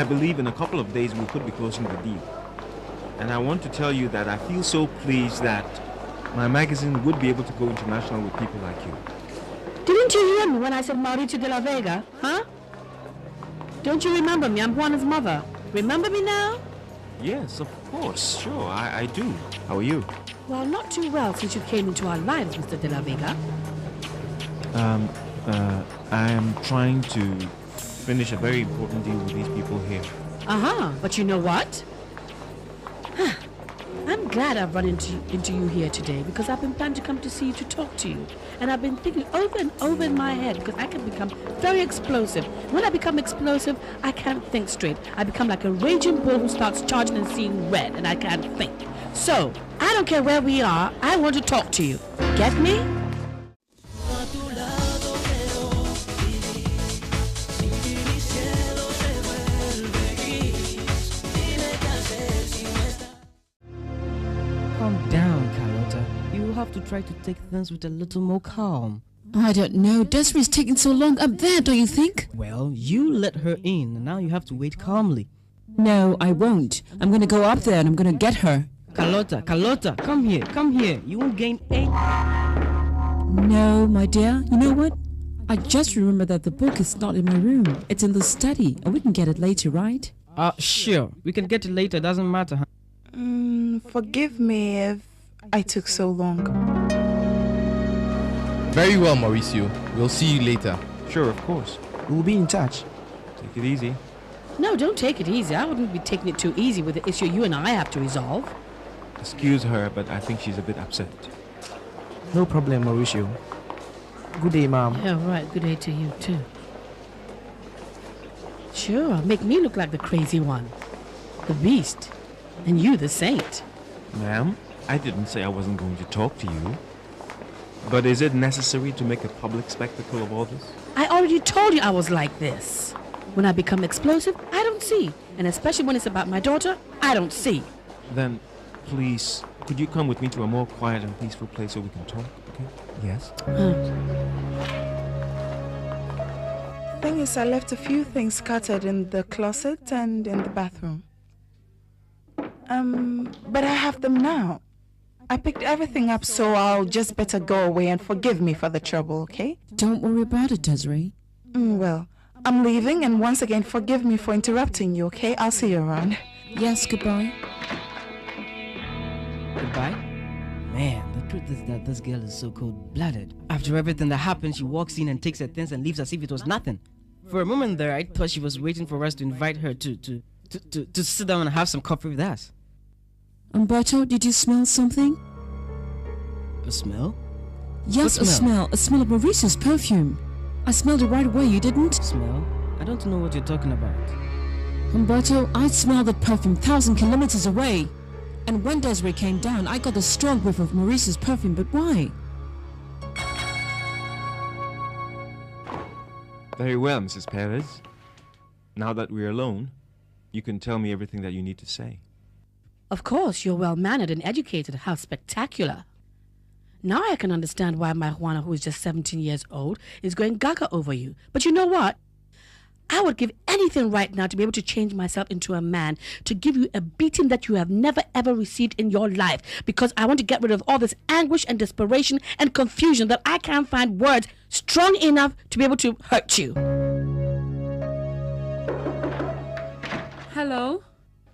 believe in a couple of days we could be closing the deal. And I want to tell you that I feel so pleased that my magazine would be able to go international with people like you. Didn't you hear me when I said Mauricio de la Vega, huh? Don't you remember me? I'm Juana's mother. Remember me now? Yes, of course, sure, I do. How are you? Well, not too well since you came into our lives, Mr. de la Vega. I am trying to finish a very important deal with these people here. But you know what? I'm glad I've run into you here today because I've been planning to come to see you to talk to you. And I've been thinking over and over in my head because I can become very explosive. When I become explosive, I can't think straight. I become like a raging bull who starts charging and seeing red and I can't think. So, I don't care where we are, I want to talk to you. Get me? Calm down, Carlota. You will have to try to take things with a little more calm. I don't know. Desiree's taking so long up there, don't you think? Well, you let her in, and now you have to wait calmly. No, I won't. I'm going to go up there and I'm going to get her. Carlota, come here. You won't gain any... No, my dear. You know what? I just remember that the book is not in my room. It's in the study, and we can get it later, right? Sure. We can get it later. Doesn't matter, huh? Forgive me if I took so long. Very well, Mauricio. We'll see you later. Sure, of course. We'll be in touch. Take it easy. No, don't take it easy. I wouldn't be taking it too easy with the issue you and I have to resolve. Excuse her, but I think she's a bit upset. No problem, Mauricio. Good day, Mom. Yeah, right. Good day to you, too. Sure, make me look like the crazy one. The beast. And you, the saint. Ma'am, I didn't say I wasn't going to talk to you. But is it necessary to make a public spectacle of all this? I already told you I was like this. When I become explosive, I don't see. And especially when it's about my daughter, I don't see. Then, please, could you come with me to a more quiet and peaceful place so we can talk, okay? Yes? Thing is, I left a few things scattered in the closet and in the bathroom. But I have them now. I picked everything up, so I'll just better go away and forgive me for the trouble, okay? Don't worry about it, Desiree. Well, I'm leaving, and once again, forgive me for interrupting you, okay? I'll see you around. Yes, goodbye. Goodbye? Man, the truth is that this girl is so cold-blooded. After everything that happened, she walks in and takes her things and leaves as if it was nothing. For a moment there, I thought she was waiting for us to invite her to sit down and have some coffee with us. Umberto, did you smell something? A smell? Yes, What smell? a smell of Mauricio's perfume. I smelled it right away, you didn't? Smell? I don't know what you're talking about. Umberto, I smelled that perfume 1,000 kilometers away. And when Desiree came down, I got a strong whiff of Mauricio's perfume, but why? Very well, Mrs. Perez. Now that we're alone, you can tell me everything that you need to say. Of course, you're well-mannered and educated. How spectacular. Now I can understand why my Juana, who is just 17 years old, is going gaga over you. But you know what? I would give anything right now to be able to change myself into a man, to give you a beating that you have never ever received in your life, because I want to get rid of all this anguish and desperation and confusion that I can't find words strong enough to be able to hurt you. Hello?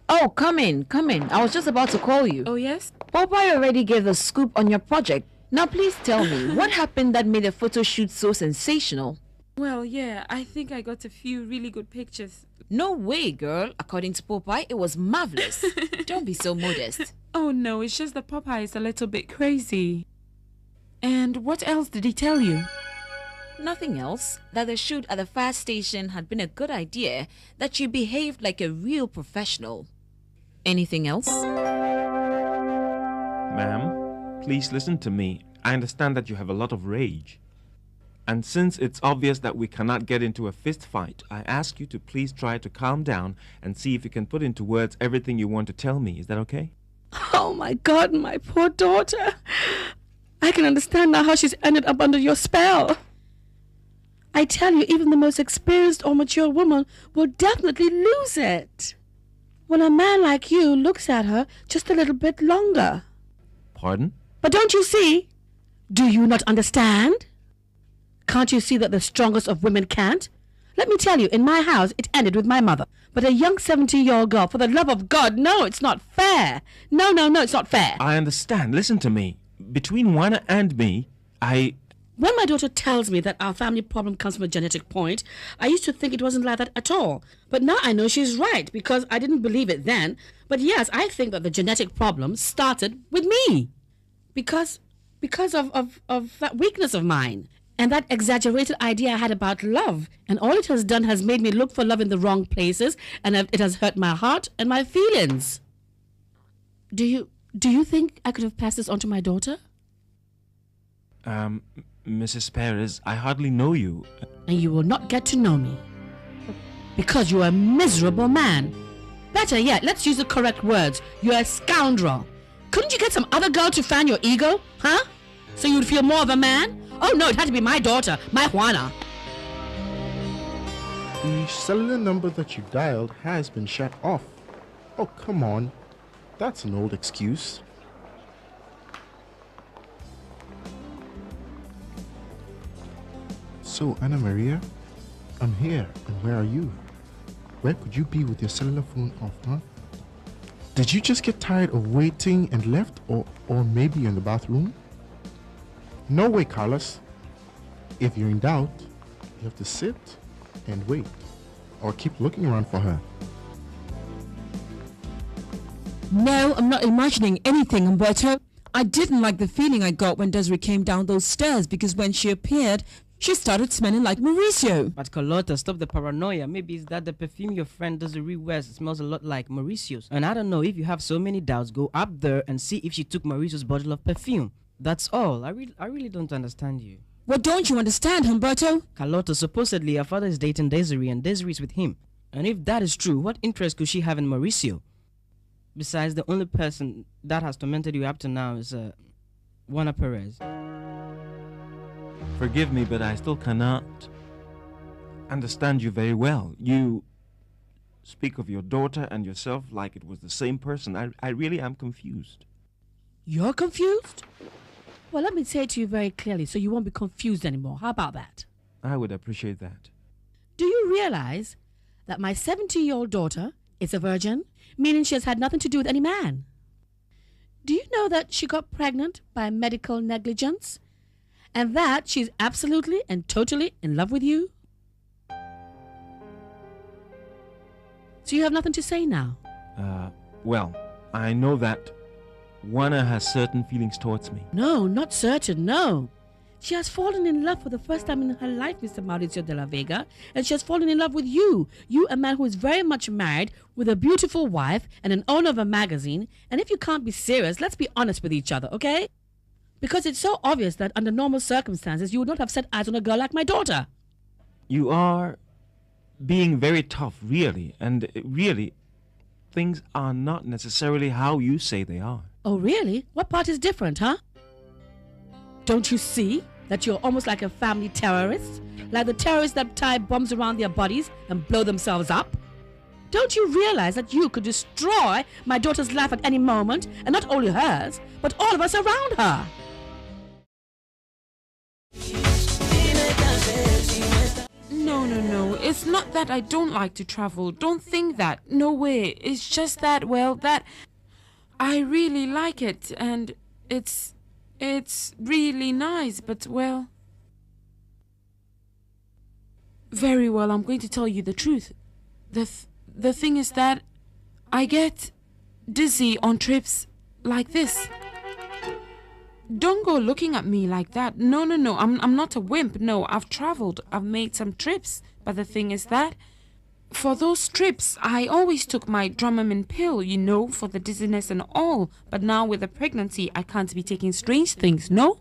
Oh, come in. I was just about to call you. Oh, yes? Popeye already gave the scoop on your project. Now please tell me, what happened that made the photo shoot so sensational? Well, yeah, I think I got a few really good pictures. No way, girl. According to Popeye, it was marvelous. Don't be so modest. Oh, no, it's just that Popeye is a little bit crazy. And what else did he tell you? Nothing else. That the shoot at the fire station had been a good idea. That you behaved like a real professional. Anything else? Ma'am, please listen to me. I understand that you have a lot of rage. And since it's obvious that we cannot get into a fist fight, I ask you to please try to calm down and see if you can put into words everything you want to tell me. Is that okay? Oh my God, my poor daughter. I can understand now how she's ended up under your spell. I tell you, even the most experienced or mature woman will definitely lose it when a man like you looks at her just a little bit longer. Pardon? But don't you see? Do you not understand? Can't you see that the strongest of women can't? Let me tell you, in my house, it ended with my mother. But a young 17-year-old girl, for the love of God, no, it's not fair. No, it's not fair. I understand. Listen to me. Between Juana and me, When my daughter tells me that our family problem comes from a genetic point, I used to think it wasn't like that at all. But now I know she's right, because I didn't believe it then. But yes, I think that the genetic problem started with me. Because of that weakness of mine. And that exaggerated idea I had about love. And all it has done has made me look for love in the wrong places, and it has hurt my heart and my feelings. Do you think I could have passed this on to my daughter? Mrs. Perez, I hardly know you. And you will not get to know me. Because you're a miserable man. Better yet, let's use the correct words. You're a scoundrel. Couldn't you get some other girl to fan your ego? Huh? So you'd feel more of a man? Oh no, it had to be my daughter, my Juana. The cellular number that you dialed has been shut off. Oh, come on. That's an old excuse. So, Ana Maria, I'm here, and where are you? Where could you be with your cellular phone off, huh? Did you just get tired of waiting and left, or maybe you're in the bathroom? No way, Carlos. If you're in doubt, you have to sit and wait, or keep looking around for her. No, I'm not imagining anything, Umberto. I didn't like the feeling I got when Desiree came down those stairs, because when she appeared, she started smelling like Mauricio. But Carlota, stop the paranoia. Maybe it's that the perfume your friend Desiree wears smells a lot like Mauricio's. And I don't know, if you have so many doubts, go up there and see if she took Mauricio's bottle of perfume. That's all. I really don't understand you. What don't you understand, Humberto? Carlota, supposedly her father is dating Desiree and Desiree is with him. And if that is true, what interest could she have in Mauricio? Besides, the only person that has tormented you up to now is Juana Perez. Forgive me, but I still cannot understand you very well. You speak of your daughter and yourself like it was the same person. I really am confused. You're confused? Well, let me say it to you very clearly so you won't be confused anymore. How about that? I would appreciate that. Do you realize that my 17-year-old daughter is a virgin, meaning she has had nothing to do with any man? Do you know that she got pregnant by medical negligence? And that she's absolutely and totally in love with you? So you have nothing to say now? Well, I know that Juana has certain feelings towards me. No, not certain, no. She has fallen in love for the first time in her life, Mr. Mauricio de la Vega, and she has fallen in love with you. You, a man who is very much married, with a beautiful wife, and an owner of a magazine. And if you can't be serious, let's be honest with each other, okay? Because it's so obvious that under normal circumstances, you would not have set eyes on a girl like my daughter. You are being very tough, really. And really, things are not necessarily how you say they are. Oh, really? What part is different, huh? Don't you see that you're almost like a family terrorist? Like the terrorists that tie bombs around their bodies and blow themselves up? Don't you realize that you could destroy my daughter's life at any moment, and not only hers, but all of us around her? No. It's not that I don't like to travel. Don't think that. No way. It's just that, well, that I really like it, and it's really nice, but, well, very well, I'm going to tell you the truth. The thing is that I get dizzy on trips like this. Don't go looking at me like that. No. I'm not a wimp. No, I've traveled. I've made some trips. But the thing is that for those trips, I always took my Dramamine pill, you know, for the dizziness and all. But now with the pregnancy, I can't be taking strange things, no?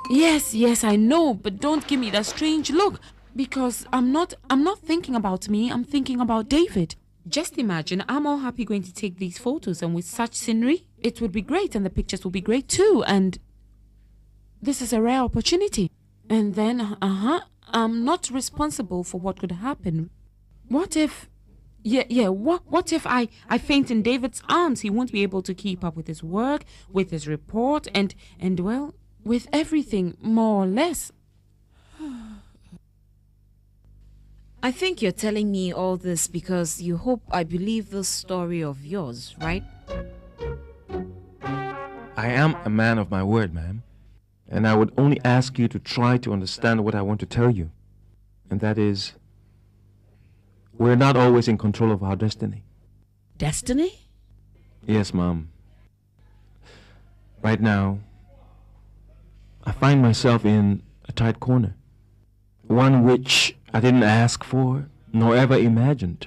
Yes, I know. But don't give me that strange look. Because I'm not thinking about me. I'm thinking about David. Just imagine, I'm all happy going to take these photos, and with such scenery, it would be great, and the pictures will be great too, and this is a rare opportunity. And then, I'm not responsible for what could happen. What if... what if I faint in David's arms? He won't be able to keep up with his work, with his report, and well, with everything, more or less. I think you're telling me all this because you hope I believe this story of yours, right? I am a man of my word, ma'am. And I would only ask you to try to understand what I want to tell you. And that is, we're not always in control of our destiny. Destiny? Yes, Mom. Right now, I find myself in a tight corner. One which I didn't ask for, nor ever imagined.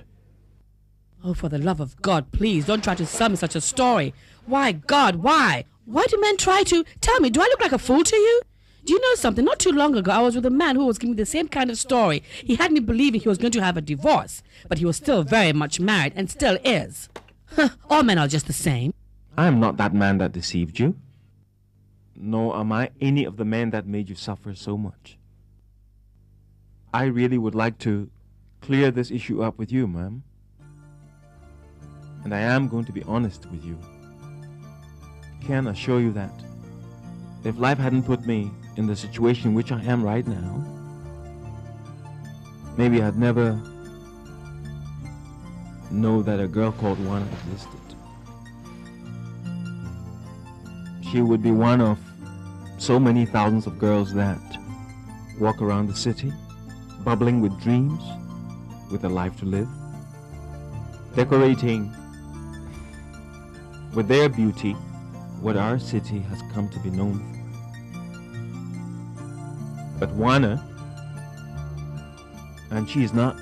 Oh, for the love of God, please, don't try to sell me such a story. Why, God, why? Why do men try to... Tell me, do I look like a fool to you? Do you know something? Not too long ago, I was with a man who was giving me the same kind of story. He had me believing he was going to have a divorce, but he was still very much married and still is. All men are just the same. I am not that man that deceived you. Nor am I any of the men that made you suffer so much. I really would like to clear this issue up with you, ma'am. And I am going to be honest with you. I can assure you that if life hadn't put me in the situation in which I am right now, maybe I'd never know that a girl called Juana existed. She would be one of so many thousands of girls that walk around the city, bubbling with dreams, with a life to live, decorating with their beauty what our city has come to be known for. But Juana, and she is not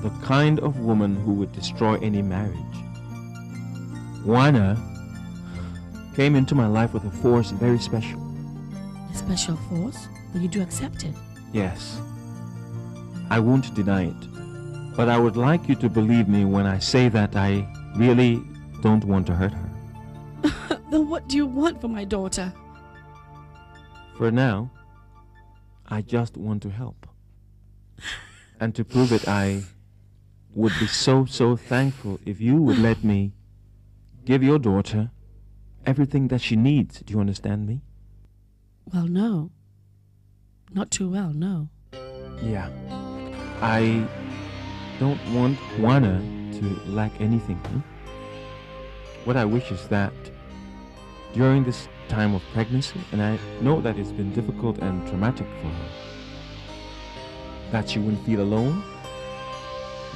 the kind of woman who would destroy any marriage. Juana came into my life with a force very special. A special force? But you do accept it? Yes. I won't deny it. But I would like you to believe me when I say that I really don't want to hurt her. Then what do you want for my daughter? For now, I just want to help. And to prove it, I would be so thankful if you would let me give your daughter everything that she needs. Do you understand me? Well, no. Not too well, no. Yeah. I don't want Juana to lack anything. What I wish is that during this time of pregnancy, and I know that it's been difficult and traumatic for her, that she wouldn't feel alone,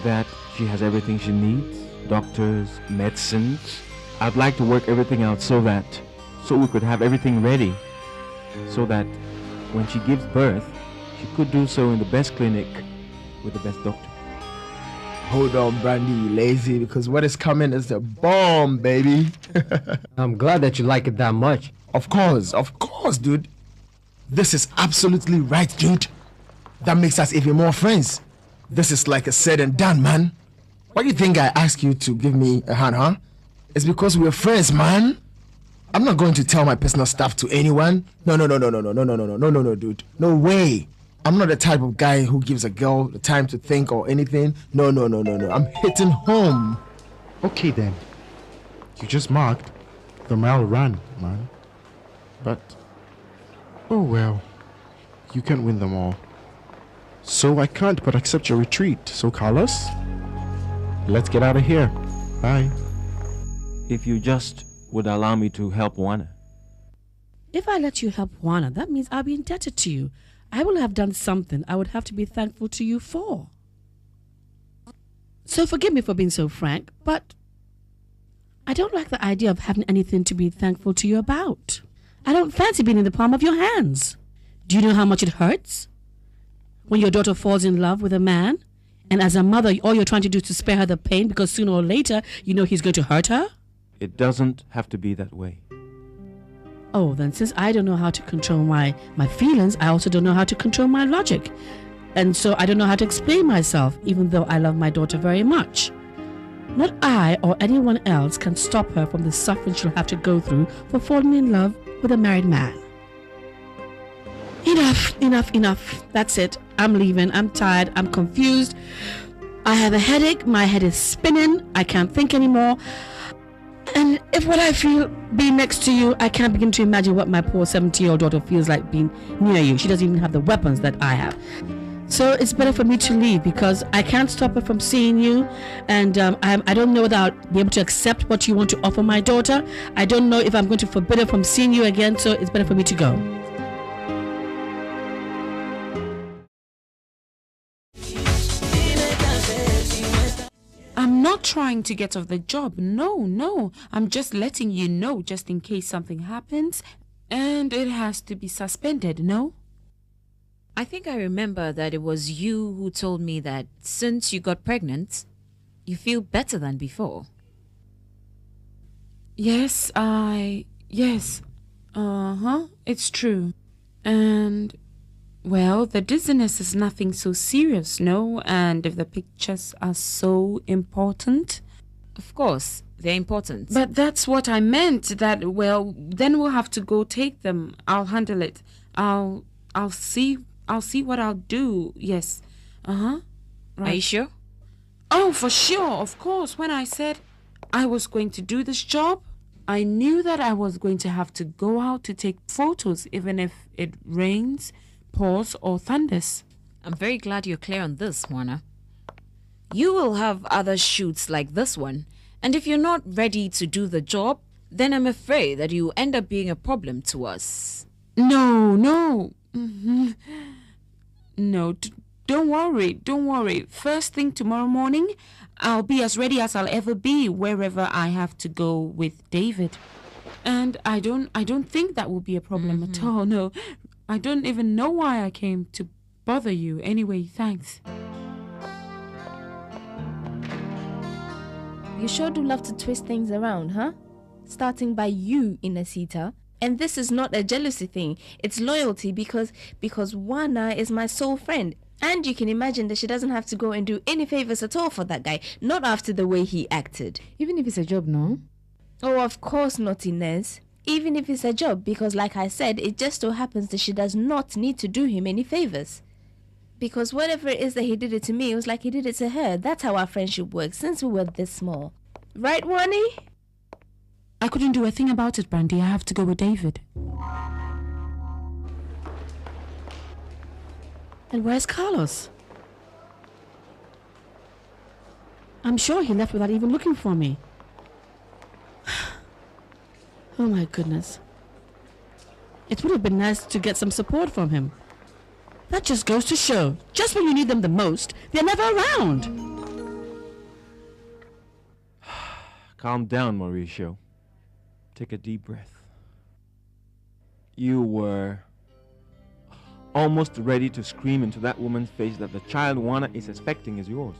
that she has everything she needs, doctors, medicines. I'd like to work everything out so we could have everything ready, so that when she gives birth, she could do so in the best clinic with the best doctor. Hold on, Brandy, you lazy, because what is coming is the bomb, baby. I'm glad that you like it that much. Of course, dude. This is absolutely right, dude. That makes us even more friends. This is like a said and done, man. Why do you think I asked you to give me a hand, huh? It's because we're friends, man. I'm not going to tell my personal stuff to anyone. No, dude. No way. I'm not the type of guy who gives a girl the time to think or anything. No. I'm hitting home. Okay then. You just marked the mile run, man. But, oh well. You can't win them all. So I can't but accept your retreat. So Carlos, let's get out of here. Bye. If you just would allow me to help Juana. If I let you help Juana, that means I'll be indebted to you. I will have done something I would have to be thankful to you for. So forgive me for being so frank, but I don't like the idea of having anything to be thankful to you about. I don't fancy being in the palm of your hands. Do you know how much it hurts when your daughter falls in love with a man, and as a mother, all you're trying to do is to spare her the pain because sooner or later you know he's going to hurt her? It doesn't have to be that way. Oh, then since I don't know how to control my feelings, I also don't know how to control my logic. And so I don't know how to explain myself, even though I love my daughter very much. Not I or anyone else can stop her from the suffering she'll have to go through for falling in love with a married man. Enough. That's it. I'm leaving. I'm tired. I'm confused. I have a headache. My head is spinning. I can't think anymore. And if what I feel being next to you, I can't begin to imagine what my poor 17-year-old daughter feels like being near you. She doesn't even have the weapons that I have. So it's better for me to leave because I can't stop her from seeing you, and I don't know whether I'll be able to accept what you want to offer my daughter. I don't know if I'm going to forbid her from seeing you again, so it's better for me to go. I'm not trying to get off the job. No. I'm just letting you know just in case something happens and it has to be suspended, no? I think I remember that it was you who told me that since you got pregnant, you feel better than before. Yes. It's true. And, well, the dizziness is nothing so serious, no? And if the pictures are so important... Of course, they're important. But that's what I meant, that, well, then we'll have to go take them. I'll handle it. I'll see what I'll do. Yes. Right. Are you sure? Oh, for sure. Of course. When I said I was going to do this job, I knew that I was going to have to go out to take photos, even if it rains, pours, or thunders. I'm very glad you're clear on this, Juana. You will have other shoots like this one, and if you're not ready to do the job, then I'm afraid that you end up being a problem to us. No. No, don't worry. First thing tomorrow morning, I'll be as ready as I'll ever be wherever I have to go with David. And I don't think that will be a problem at all. No, I don't even know why I came to bother you. Anyway, thanks. You sure do love to twist things around, huh? Starting by you, Inesita. And this is not a jealousy thing. It's loyalty because Juana is my sole friend. And you can imagine that she doesn't have to go and do any favors at all for that guy. Not after the way he acted. Even if it's a job, no? Oh, of course not, Inez. Even if it's a job, because like I said, it just so happens that she does not need to do him any favors. Because whatever it is that he did it to me, it was like he did it to her. That's how our friendship works since we were this small. Right, Wani? I couldn't do a thing about it, Brandy. I have to go with David. And where's Carlos? I'm sure he left without even looking for me. Oh my goodness. It would have been nice to get some support from him. That just goes to show, just when you need them the most, they're never around. Calm down, Mauricio. Take a deep breath. You were almost ready to scream into that woman's face that the child Juana is expecting is yours.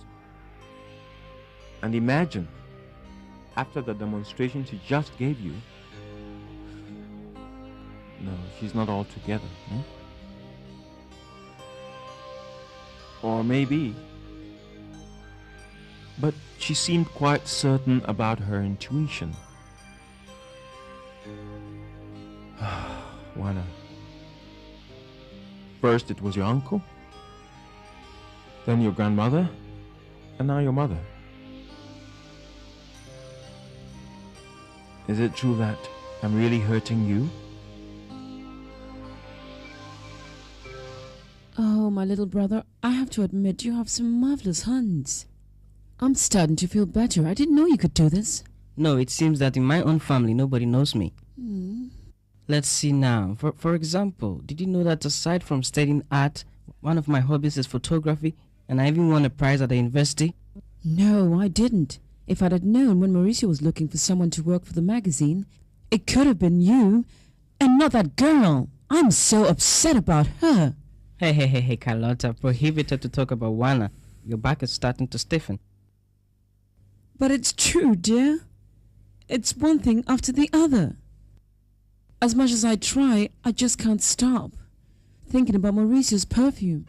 And imagine, after the demonstration she just gave you, no, she's not all together. Or maybe. But she seemed quite certain about her intuition. Juana. First it was your uncle, then your grandmother, and now your mother. Is it true that I'm really hurting you? Oh, my little brother, I have to admit you have some marvelous hands. I'm starting to feel better. I didn't know you could do this. No, it seems that in my own family, nobody knows me. Let's see now. For example, did you know that aside from studying art, one of my hobbies is photography, and I even won a prize at the university? No, I didn't. If I'd had known when Mauricio was looking for someone to work for the magazine, it could have been you, and not that girl. I'm so upset about her. Hey, Carlota, prohibited to talk about Juana. Your back is starting to stiffen. But it's true, dear. It's one thing after the other. As much as I try, I just can't stop thinking about Mauricio's perfume.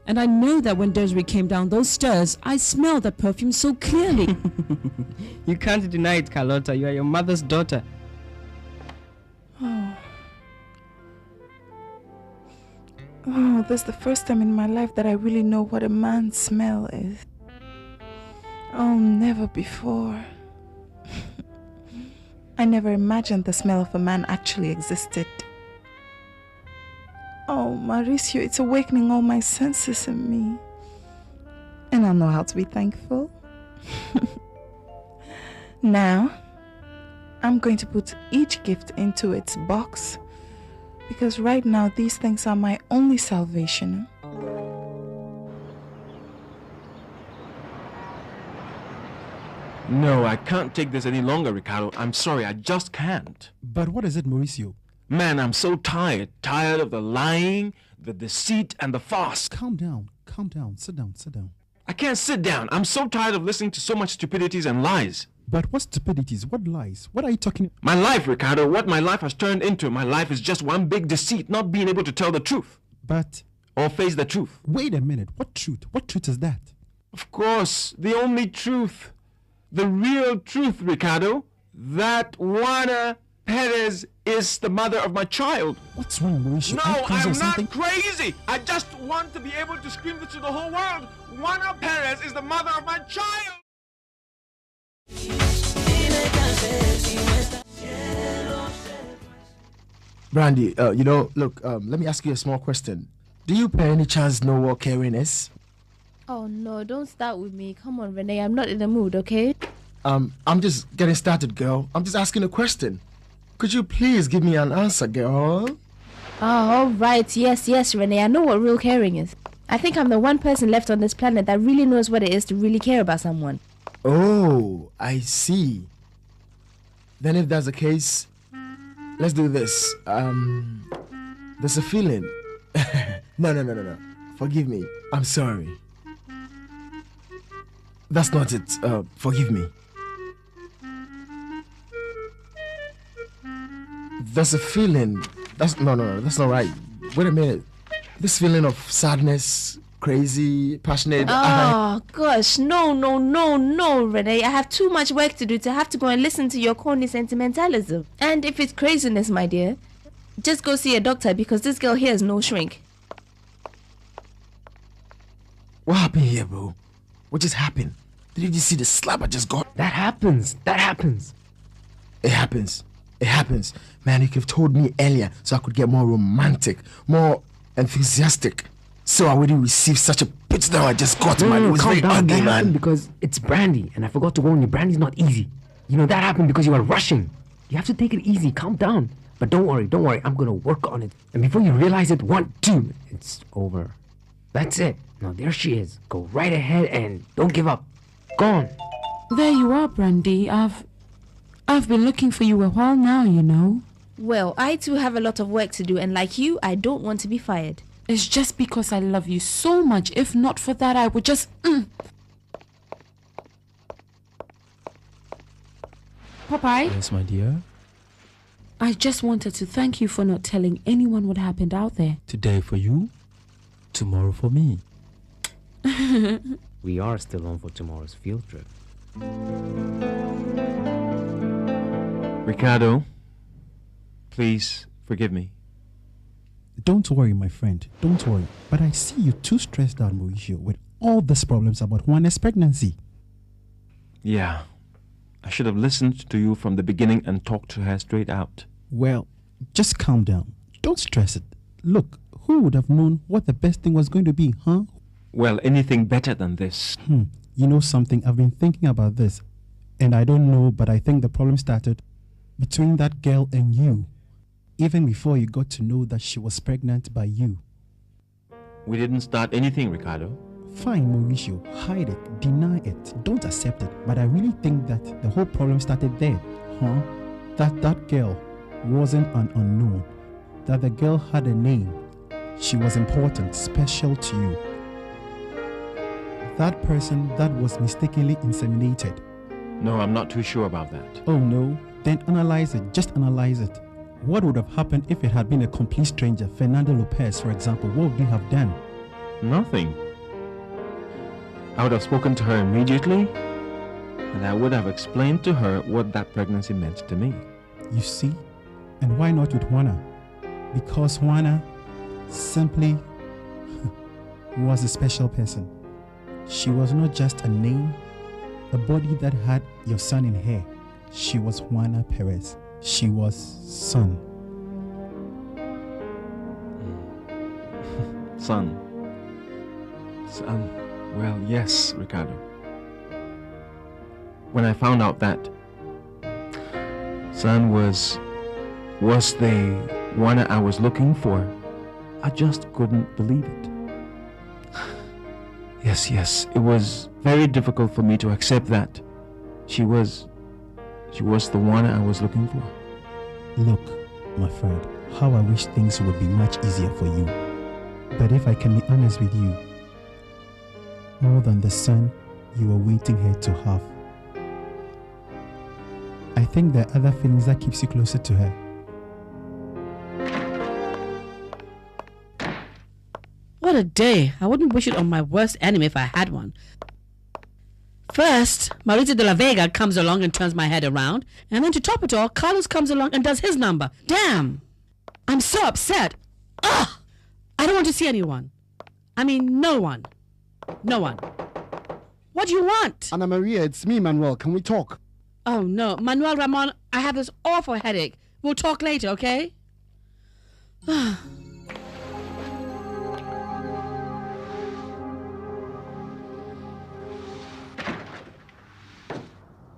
And I know that when Desiree came down those stairs, I smelled that perfume so clearly. You can't deny it, Carlota. You are your mother's daughter. Oh, this is the first time in my life that I really know what a man's smell is. Oh, never before. I never imagined the smell of a man actually existed. Oh, Mauricio, it's awakening all my senses in me. And I know how to be thankful. Now, I'm going to put each gift into its box, because right now these things are my only salvation. No, I can't take this any longer, Ricardo. I'm sorry, I just can't. But what is it, Mauricio? Man, I'm so tired. Tired of the lying, the deceit, and the farce. Calm down. Sit down. I can't sit down. I'm so tired of listening to so much stupidities and lies. But what stupidities? What lies? What are you talking? My life, Ricardo, what my life has turned into. My life is just one big deceit, not being able to tell the truth. But... or face the truth. Wait a minute. What truth? What truth is that? Of course, the only truth. The real truth, Ricardo. That Juana Perez is the mother of my child. What's wrong, Mauricio? No, I'm not crazy. I just want to be able to scream this to the whole world. Juana Perez is the mother of my child. Brandy, look, let me ask you a small question. Do you by any chance know what caring is? Oh no, don't start with me. Come on, Renee, I'm not in the mood, okay? I'm just getting started, girl. I'm just asking a question. Could you please give me an answer, girl? Oh, all right. Yes, Renee, I know what real caring is. I think I'm the one person left on this planet that really knows what it is to really care about someone. Oh, I see. Then if that's the case, let's do this. There's a feeling. No. Forgive me. I'm sorry. That's not it. Forgive me. There's a feeling. That's not right. Wait a minute. This feeling of sadness, crazy, passionate. Oh, gosh. No, Renee. I have too much work to do to have to go and listen to your corny sentimentalism. And if it's craziness, my dear, just go see a doctor, because this girl here is no shrink. What happened here, bro? What just happened? Did you just see the slap I just got? That happens. It happens. Man, you could have told me earlier so I could get more romantic, more enthusiastic. So I wouldn't receive such a pitch that I just got, man. It was very ugly, that man. happened because it's brandy, and I forgot to warn you. Brandy's not easy. You know, that happened because you were rushing. You have to take it easy. Calm down. But don't worry. I'm going to work on it. And before you realize it, 1, 2, it's over. That's it. Now there she is. Go right ahead and don't give up. Go on. There you are, Brandy. I've been looking for you a while now, you know. Well, I too have a lot of work to do, and like you, I don't want to be fired. It's just because I love you so much. If not for that, I would just... Popeye? Yes, my dear? I just wanted to thank you for not telling anyone what happened out there. Today for you, tomorrow for me. We are still on for tomorrow's field trip. Ricardo, please forgive me. Don't worry, my friend. Don't worry. But I see you too stressed out, Mauricio, with all these problems about Juana's pregnancy. Yeah. I should have listened to you from the beginning and talked to her straight out. Well, just calm down. Don't stress it. Look, who would have known what the best thing was going to be, huh? Well, anything better than this. You know something? I've been thinking about this. And I don't know, but I think the problem started between that girl and you. Even before you got to know that she was pregnant by you. We didn't start anything, Ricardo. Fine, Mauricio. Hide it. Deny it. Don't accept it. But I really think that the whole problem started there. Huh? That girl wasn't an unknown. That the girl had a name. She was important, special to you. That person that was mistakenly inseminated. No, I'm not too sure about that. Oh no? Then analyze it. Just analyze it. What would have happened if it had been a complete stranger, Fernando Lopez, for example? What would you have done? Nothing. I would have spoken to her immediately, and I would have explained to her what that pregnancy meant to me. You see? And why not with Juana? Because Juana simply was a special person. She was not just a name, a body that had your son in her. She was Juana Perez. She was son. Son. Son. Well, yes, Ricardo. When I found out that son was the Juana I was looking for, I just couldn't believe it. Yes, it was very difficult for me to accept that she was the one I was looking for. Look, my friend, how I wish things would be much easier for you. But if I can be honest with you, more than the son you were waiting her to have, I think there are other feelings that keeps you closer to her. What a day. I wouldn't wish it on my worst enemy if I had one. First, Mauricio de la Vega comes along and turns my head around, and then to top it all, Carlos comes along and does his number. Damn! I'm so upset. Ugh! I don't want to see anyone. I mean, no one. No one. What do you want? Ana Maria, it's me, Manuel. Can we talk? Oh, no. Manuel Ramon, I have this awful headache. We'll talk later, okay?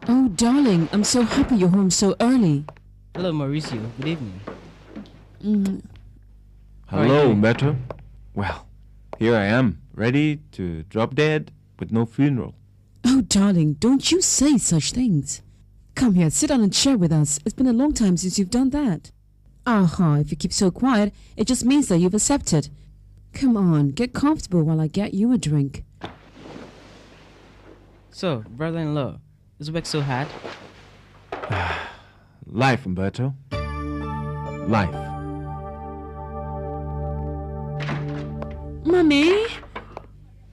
Oh, darling, I'm so happy you're home so early. Hello, Mauricio. Good evening. Hello, Beto. Well, here I am, ready to drop dead with no funeral. Oh, darling, don't you say such things. Come here, sit down and share with us. It's been a long time since you've done that. Aha, if you keep so quiet, it just means that you've accepted. Come on, get comfortable while I get you a drink. So, brother-in-law, is work so hard? Life, Umberto. Life. Mummy?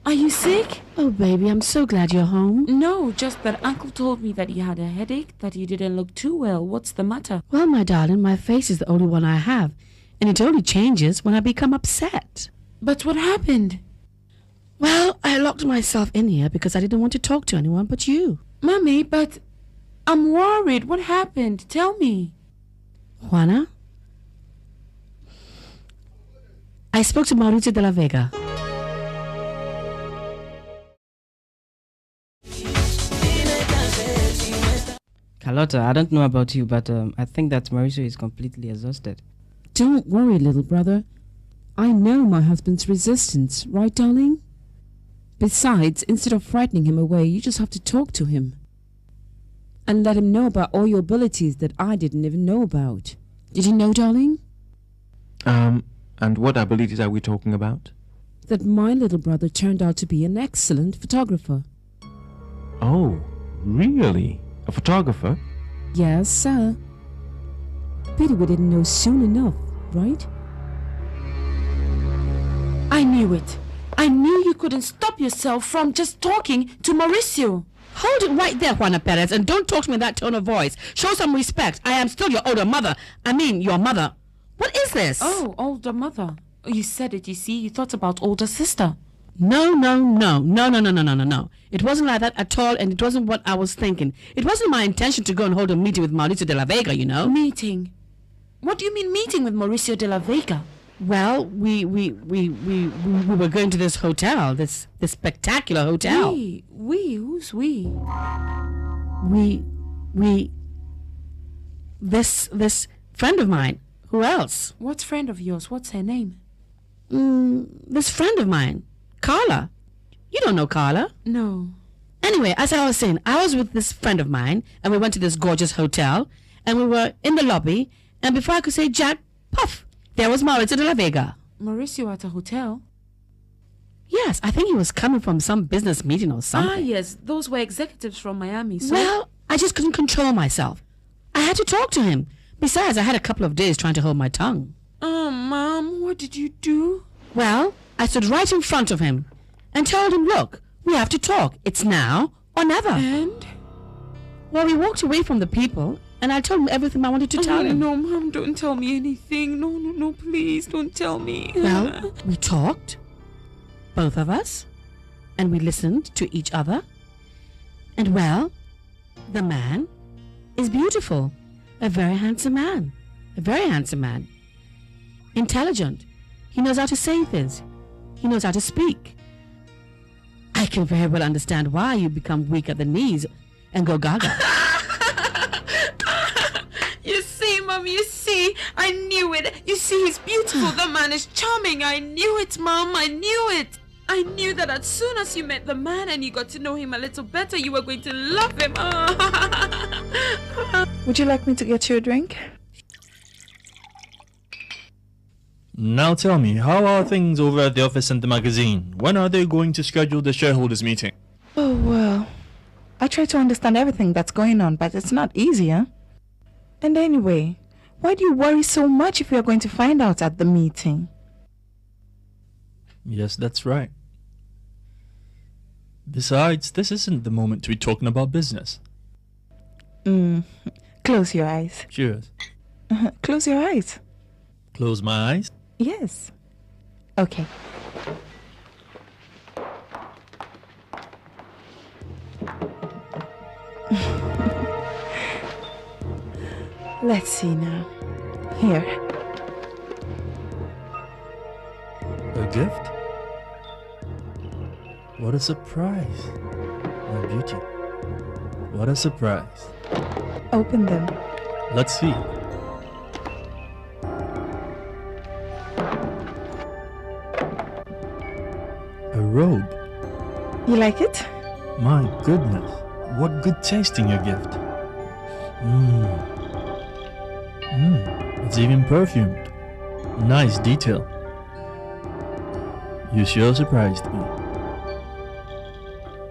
Are you sick? Oh, baby, I'm so glad you're home. No, just that Uncle told me that you had a headache, that you didn't look too well. What's the matter? Well, my darling, my face is the only one I have, and it only changes when I become upset. But what happened? Well, I locked myself in here because I didn't want to talk to anyone but you. Mummy, but I'm worried. What happened? Tell me. Juana? I spoke to Mauricio de la Vega. Carlota, I don't know about you, but I think that Mauricio is completely exhausted. Don't worry, little brother. I know my husband's resistance, right, darling? Besides, instead of frightening him away, you just have to talk to him. And let him know about all your abilities that I didn't even know about. Did you know, darling? And what abilities are we talking about? That my little brother turned out to be an excellent photographer. Oh, really? A photographer? Yes, sir. Pity we didn't know soon enough, right? I knew it. I knew you couldn't stop yourself from just talking to Mauricio. Hold it right there, Juana Perez, and don't talk to me in that tone of voice. Show some respect. I am still your older mother. I mean, your mother. What is this? Oh, older mother. You said it, you see. You thought about older sister. No. It wasn't like that at all, and it wasn't what I was thinking. It wasn't my intention to go and hold a meeting with Mauricio de la Vega, you know. Meeting? What do you mean meeting with Mauricio de la Vega? Well, we were going to this hotel, this spectacular hotel. Who's we? This friend of mine. Who else? What friend of yours? What's her name? This friend of mine, Carla. You don't know Carla? No. Anyway, as I was saying, I was with this friend of mine, and we went to this gorgeous hotel, and we were in the lobby, and before I could say jack, puff, there was Mauricio de la Vega. Mauricio at a hotel? Yes, I think he was coming from some business meeting or something. Ah, yes, those were executives from Miami. So... Well, I just couldn't control myself. I had to talk to him. Besides, I had a couple of days trying to hold my tongue. Oh, Mom, what did you do? Well, I stood right in front of him and told him, look, we have to talk. It's now or never. And? Well, we walked away from the people, and I told him everything I wanted to tell him. No, Mom, don't tell me anything. No, please, don't tell me. Well, we talked, both of us, and we listened to each other. And well, the man is beautiful. A very handsome man. A very handsome man. Intelligent. He knows how to say things. He knows how to speak. I can very well understand why you become weak at the knees and go gaga. You see, Mom, you see, I knew it. You see, he's beautiful. The man is charming. I knew it, Mom. I knew it. I knew that as soon as you met the man and you got to know him a little better, you were going to love him. Would you like me to get you a drink? Now tell me, how are things over at the office and the magazine? When are they going to schedule the shareholders meeting? Oh, well, I try to understand everything that's going on, but it's not easy, huh? And anyway, why do you worry so much if we are going to find out at the meeting? Yes, that's right. Besides, this isn't the moment to be talking about business. Close your eyes. Cheers. Close your eyes. Close my eyes? Yes. Okay. Let's see now. Here. A gift? What a surprise. My beauty. What a surprise. Open them. Let's see. A robe. You like it? My goodness. What good taste in your gift. It's even perfumed. Nice detail. You sure surprised me.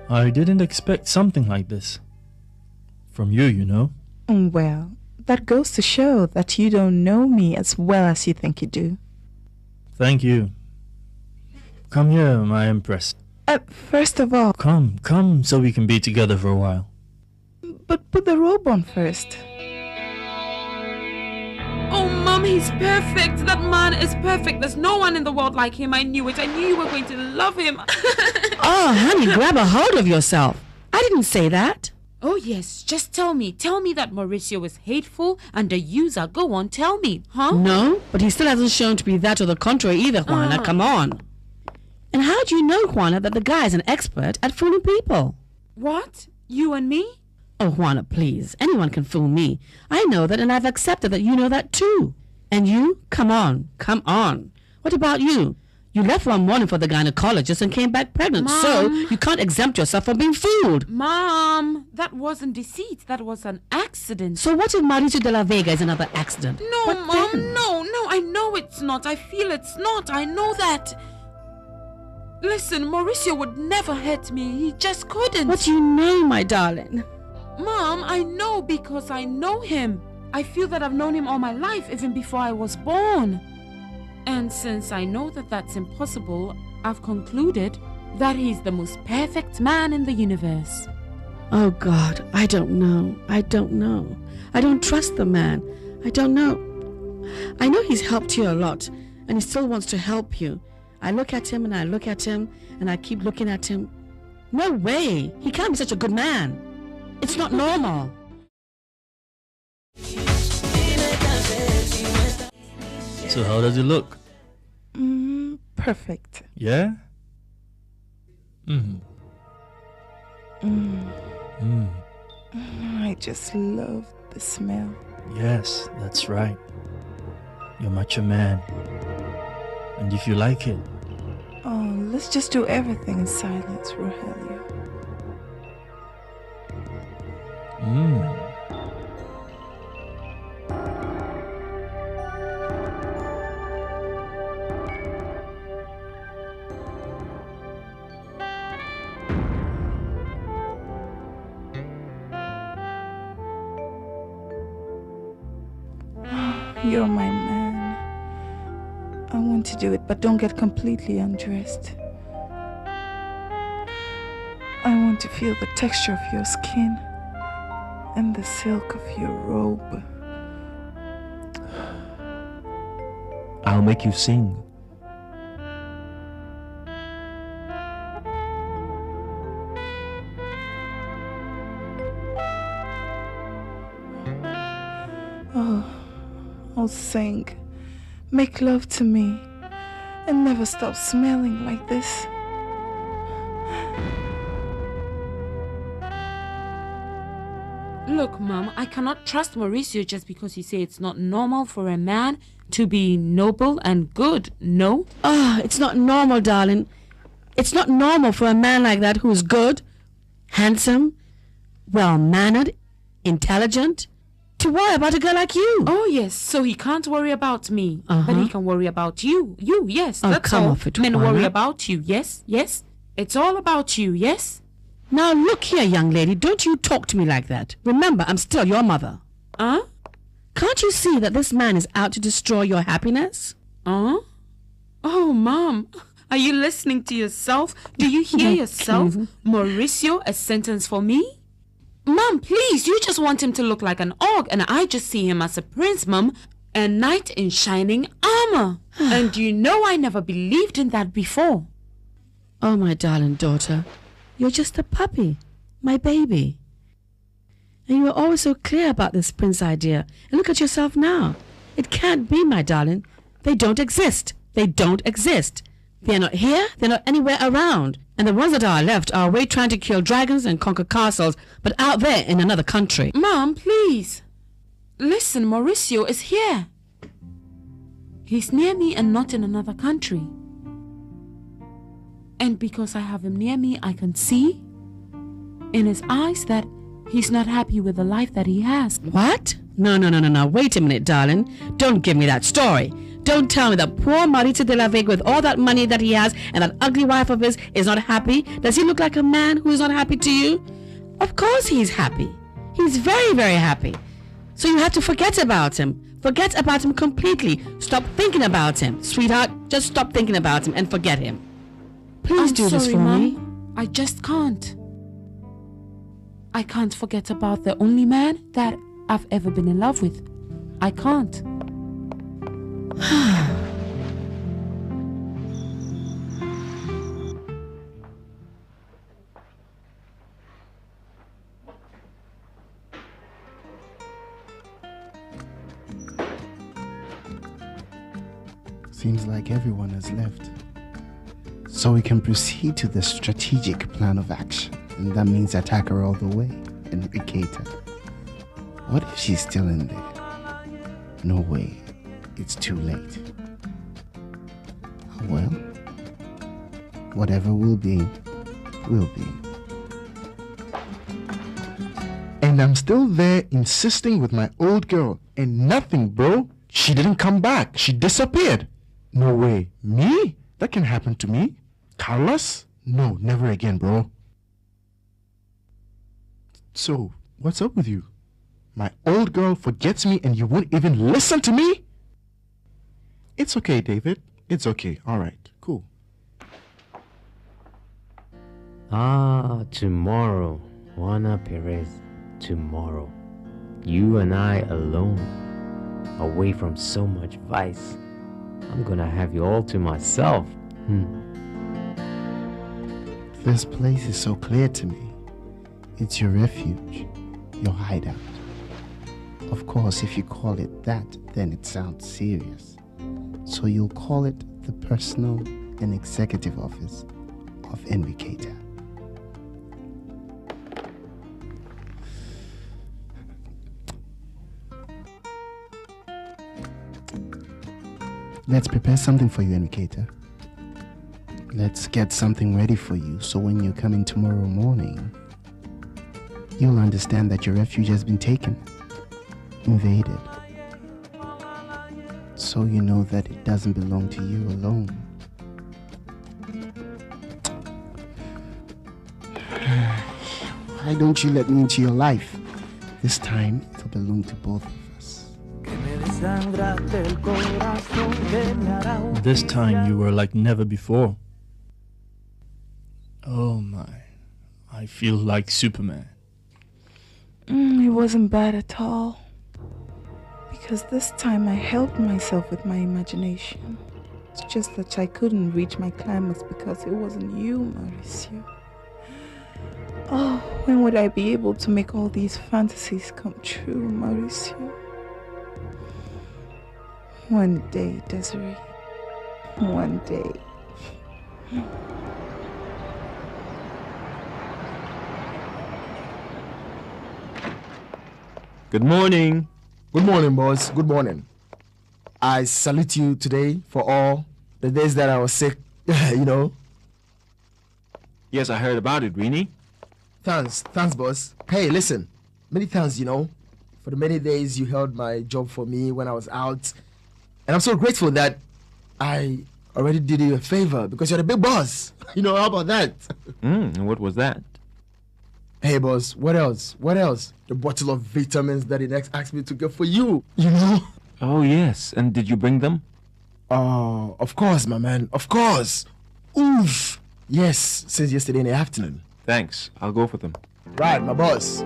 I didn't expect something like this. From you, you know. Well, that goes to show that you don't know me as well as you think you do. Thank you. Come here, my empress. First of all... Come, so we can be together for a while. But put the robe on first. Oh, Mom, he's perfect. That man is perfect. There's no one in the world like him. I knew it. I knew you were going to love him. Oh, honey, grab a hold of yourself. I didn't say that. Oh, yes. Just tell me. Tell me that Mauricio is hateful and a user. Go on, tell me. Huh? No, but he still hasn't shown to be that or the contrary either, Juana. Come on. And how do you know, Juana, that the guy is an expert at fooling people? What? You and me? Oh, Juana, please. Anyone can fool me. I know that, and I've accepted that you know that too. And you? Come on. What about you? You left one morning for the gynecologist and came back pregnant, Mom. so you can't exempt yourself from being fooled. Mom, that wasn't deceit. That was an accident. So what if Mauricio de la Vega is another accident? No, What Mom, then? no. I know it's not. I feel it's not. I know that. Listen, Mauricio would never hurt me. He just couldn't. What do you know, my darling? Mom, I know because I know him. I feel that I've known him all my life, even before I was born. And since I know that that's impossible, I've concluded that he's the most perfect man in the universe. Oh, God, I don't know. I don't trust the man. I don't know. I know he's helped you a lot, and he still wants to help you. I look at him, and I look at him, and I keep looking at him. No way. He can't be such a good man. It's not normal. So how does it look? Perfect. Yeah? I just love the smell. Yes, that's right. You're much a man. And if you like it... Oh, let's just do everything in silence, Rogelio. You're my man. I want to do it, but don't get completely undressed. I want to feel the texture of your skin. and the silk of your robe. I'll make you sing. Oh, I'll sing. Make love to me and never stop smelling like this. Look, Mom, I cannot trust Mauricio just because you say it's not normal for a man to be noble and good, no? It's not normal, darling. It's not normal for a man like that who's good, handsome, well-mannered, intelligent, to worry about a girl like you. Oh, yes, so he can't worry about me, but he can worry about you. You, yes, that's come all. off it, Men Juana. worry about you, yes, yes. It's all about you, yes? Now look here, young lady, don't you talk to me like that. Remember, I'm still your mother. Can't you see that this man is out to destroy your happiness? Oh, Mom, are you listening to yourself? Do you hear yourself? Mauricio, a sentence for me? Mom, please, you just want him to look like an orc, and I just see him as a prince, Mom, a knight in shining armor. And you know I never believed in that before. Oh, my darling daughter, you're just a puppy, my baby. And you were always so clear about this prince idea. And look at yourself now. It can't be, my darling. They don't exist. They don't exist. They're not here. They're not anywhere around. And the ones that are left are away trying to kill dragons and conquer castles, but out there in another country. Mom, please. Listen, Mauricio is here. He's near me and not in another country. And because I have him near me, I can see in his eyes that he's not happy with the life that he has. What? No. Wait a minute, darling. Don't give me that story. Don't tell me that poor Mauricio de la Vega, with all that money that he has and that ugly wife of his, is not happy. Does he look like a man who is not happy to you? Of course he's happy. He's very, very happy. So you have to forget about him. Forget about him completely. Stop thinking about him. Sweetheart, just stop thinking about him and forget him. Please I'm do this sorry, for Mom. me. I just can't. I can't forget about the only man that I've ever been in love with. I can't. Seems like everyone has left. So we can proceed to the strategic plan of action. And that means attack her all the way and vacate her. What if she's still in there? No way. It's too late. Well, whatever will be, will be. And I'm still there insisting with my old girl. And nothing, bro. She didn't come back. She disappeared. No way. Me? That can happen to me. Carlos? No, never again, bro. So, what's up with you? My old girl forgets me and you won't even listen to me? It's okay, David. It's okay. All right. Cool. Tomorrow. Juana Perez. Tomorrow. You and I alone. Away from so much vice. I'm gonna have you all to myself. This place is so clear to me. It's your refuge, your hideout. Of course, if you call it that, then it sounds serious. So you'll call it the personal and executive office of Enriqueta. Let's prepare something for you, Enriqueta. Let's get something ready for you so when you come in tomorrow morning, you'll understand that your refuge has been taken, invaded. So you know that it doesn't belong to you alone. Why don't you let me into your life? This time, it'll belong to both of us. This time you were like never before. Oh my, I feel like Superman. It wasn't bad at all. Because this time I helped myself with my imagination. It's just that I couldn't reach my climax because it wasn't you, Mauricio. Oh, when would I be able to make all these fantasies come true, Mauricio? One day, Desiree. One day. Good morning. Good morning, boss. Good morning. I salute you today for all the days that I was sick, you know. Yes, I heard about it, Rini. Thanks, boss. Hey, listen. Many thanks, you know, for the many days you held my job for me when I was out. And I'm so grateful that I already did you a favor because you're the big boss. You know, how about that? And what was that? Hey, boss, what else? What else? The bottle of vitamins that he next asked me to get for you, you know? Oh, yes. And did you bring them? Oh, of course, my man. Of course. Oof. Yes, since yesterday in the afternoon. Thanks. I'll go for them. Right, my boss.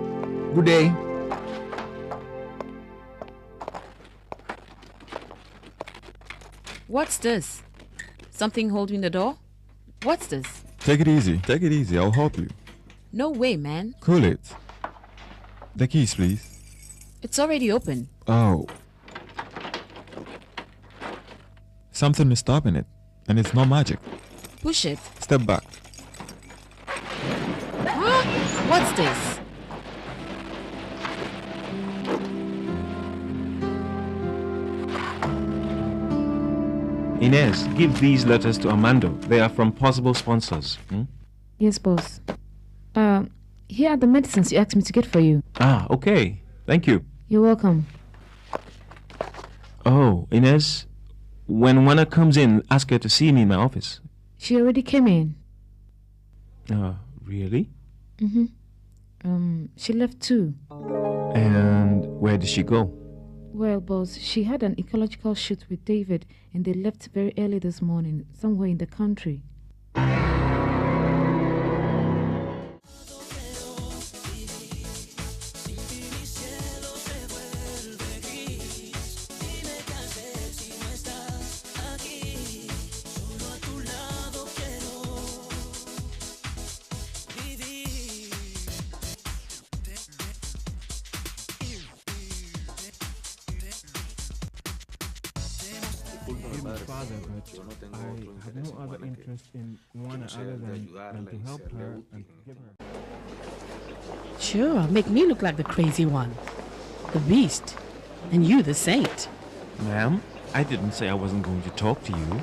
Good day. What's this? Something holding the door? What's this? Take it easy. Take it easy. I'll help you. No way, man. Cool it. The keys, please. It's already open. Oh. Something is stopping it, and it's not magic. Push it. Step back. What's this? Inez, give these letters to Armando. They are from possible sponsors. Yes, boss. Here are the medicines you asked me to get for you. Ah, okay. Thank you. You're welcome. Oh, Inez, when Juana comes in, ask her to see me in my office. She already came in. Really? She left too. And where did she go? Well, boss, she had an ecological shoot with David and they left very early this morning, somewhere in the country. Father, but I have no other interest in Juana other than to help her and give her. Sure, make me look like the crazy one, the beast, and you the saint. Ma'am, I didn't say I wasn't going to talk to you.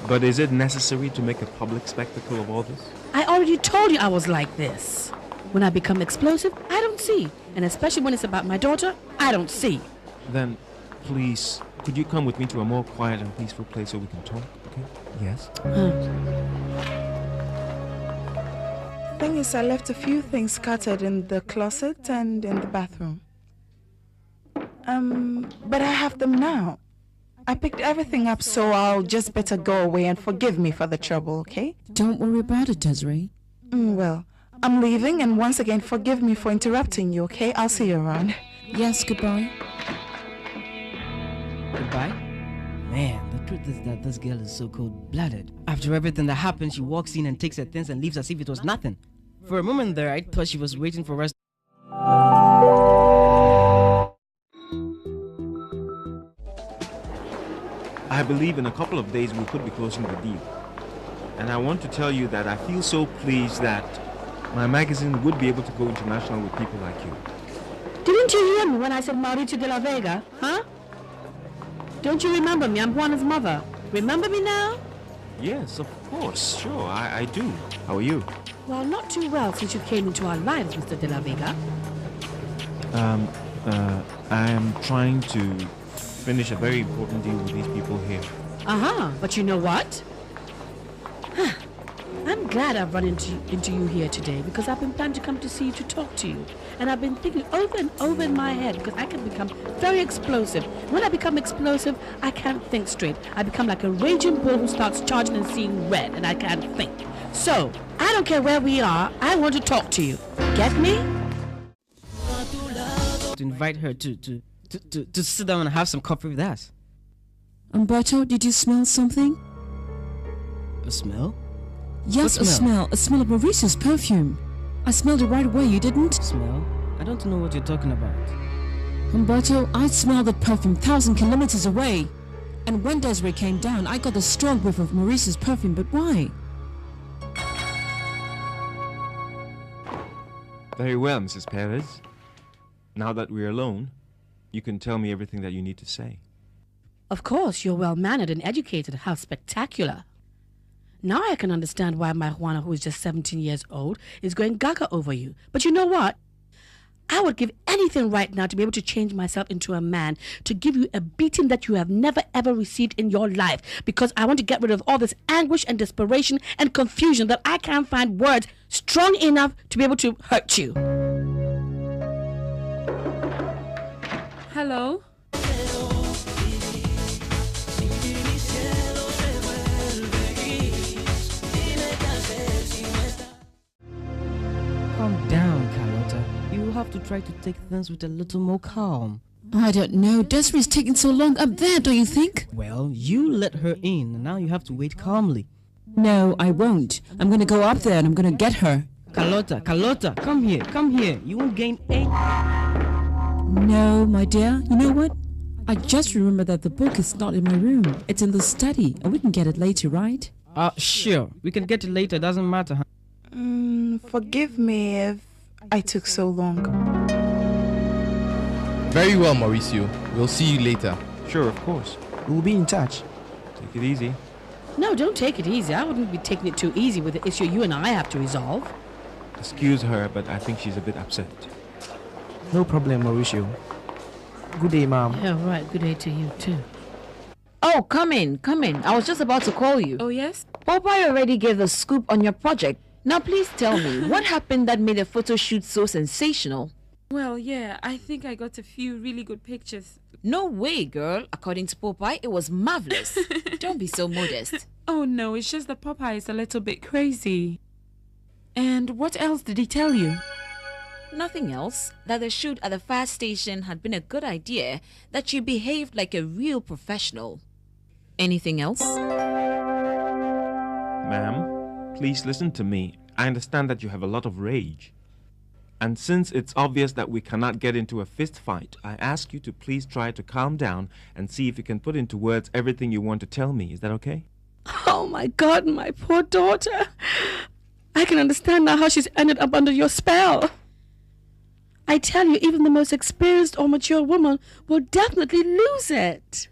But is it necessary to make a public spectacle of all this? I already told you I was like this. When I become explosive, I don't see. And especially when it's about my daughter, I don't see. Then, please, could you come with me to a more quiet and peaceful place so we can talk, okay? Yes? Thing is, I left a few things scattered in the closet and in the bathroom. But I have them now. I picked everything up, so I'll just better go away and forgive me for the trouble, okay? Don't worry about it, Desiree. Well, I'm leaving, and once again, forgive me for interrupting you, okay? I'll see you around. Yes, goodbye. Goodbye? Man, the truth is that this girl is so cold-blooded. After everything that happened, she walks in and takes her things and leaves as if it was nothing. For a moment there, I thought she was waiting for us. I believe in a couple of days we could be closing the deal. And I want to tell you that I feel so pleased that my magazine would be able to go international with people like you. Didn't you hear me when I said Mauricio de la Vega, huh? Don't you remember me? I'm Juana's mother. Remember me now? Yes, of course. Sure, I do. How are you? Well, not too well since you came into our lives, Mr. de la Vega. I am trying to finish a very important deal with these people here. But you know what? I'm glad I've run into you here today because I've been planning to come to see you to talk to you. And I've been thinking over and over in my head because I can become very explosive. When I become explosive, I can't think straight. I become like a raging bull who starts charging and seeing red and I can't think. So, I don't care where we are, I want to talk to you. Get me? to invite her to sit down and have some coffee with us. Umberto, did you smell something? A smell? Yes, What smell? a smell of Mauricio's perfume. I smelled it right away, you didn't? Smell? I don't know what you're talking about. Umberto, I smelled the perfume 1,000 kilometers away. And when Desiree came down, I got a strong whiff of Mauricio's perfume, but why? Very well, Mrs. Perez. Now that we're alone, you can tell me everything that you need to say. Of course, you're well-mannered and educated. How spectacular. Now I can understand why my Juana, who is just 17 years old, is going gaga over you. But you know what? I would give anything right now to be able to change myself into a man, to give you a beating that you have never ever received in your life, because I want to get rid of all this anguish and desperation and confusion that I can't find words strong enough to be able to hurt you. Hello? Calm down, Carlota. You will have to try to take things with a little more calm. I don't know. Desiree's taking so long up there, don't you think? Well, you let her in, and now you have to wait calmly. No, I won't. I'm going to go up there and I'm going to get her. Carlota, come here. You won't gain any... No, my dear. You know what? I just remembered that the book is not in my room. It's in the study, and we can get it later, right? Sure. We can get it later. Doesn't matter, huh? Forgive me if I took so long. Very well, Mauricio. We'll see you later. Sure, of course. We'll be in touch. Take it easy. No, don't take it easy. I wouldn't be taking it too easy with the issue you and I have to resolve. Excuse her, but I think she's a bit upset. No problem, Mauricio. Good day, Mom. Yeah, right. Good day to you, too. Oh, come in. I was just about to call you. Oh, yes? Popeye already gave the scoop on your project. Now please tell me, what happened that made the photo shoot so sensational? Well, yeah, I think I got a few really good pictures. No way, girl. According to Popeye, it was marvelous. Don't be so modest. Oh, no, it's just that Popeye is a little bit crazy. And what else did he tell you? Nothing else. That the shoot at the fire station had been a good idea, that you behaved like a real professional. Anything else? Ma'am, please listen to me. I understand that you have a lot of rage. And since it's obvious that we cannot get into a fist fight, I ask you to please try to calm down and see if you can put into words everything you want to tell me. Is that okay? Oh, my God, my poor daughter. I can understand now how she's ended up under your spell. I tell you, even the most experienced or mature woman will definitely lose it.